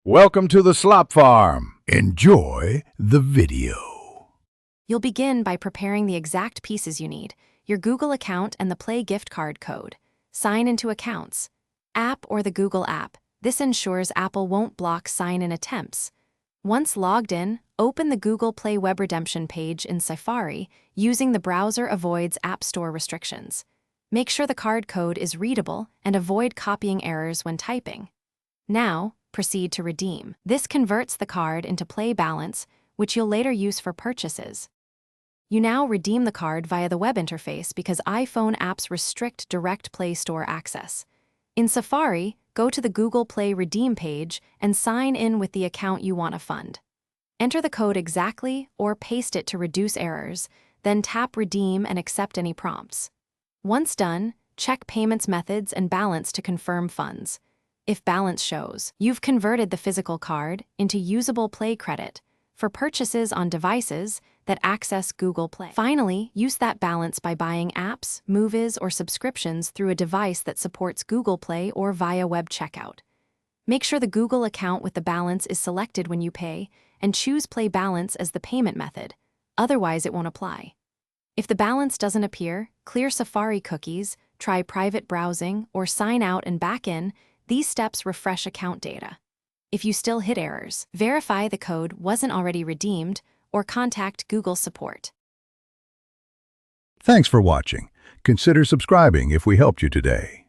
Welcome to the Slop Farm. Enjoy the video. You'll begin by preparing the exact pieces you need: your Google account and the Play gift card code. Sign into accounts. App or the Google app. This ensures Apple won't block sign-in attempts. Once logged in, open the Google Play web redemption page in Safari. Using the browser avoids App Store restrictions. Make sure the card code is readable and avoid copying errors when typing. Now, proceed to redeem. This converts the card into Play balance, which you'll later use for purchases. You now redeem the card via the web interface because iPhone apps restrict direct Play Store access. In Safari, go to the Google Play Redeem page and sign in with the account you want to fund. Enter the code exactly or paste it to reduce errors, then tap Redeem and accept any prompts. Once done, check payments methods and balance to confirm funds. If balance shows, you've converted the physical card into usable Play credit for purchases on devices that access Google Play. Finally, use that balance by buying apps, movies, or subscriptions through a device that supports Google Play or via web checkout. Make sure the Google account with the balance is selected when you pay, and choose Play Balance as the payment method. Otherwise, it won't apply. If the balance doesn't appear, clear Safari cookies, try private browsing, or sign out and back in. These steps refresh account data. If you still hit errors, verify the code wasn't already redeemed or contact Google support. Thanks for watching. Consider subscribing if we helped you today.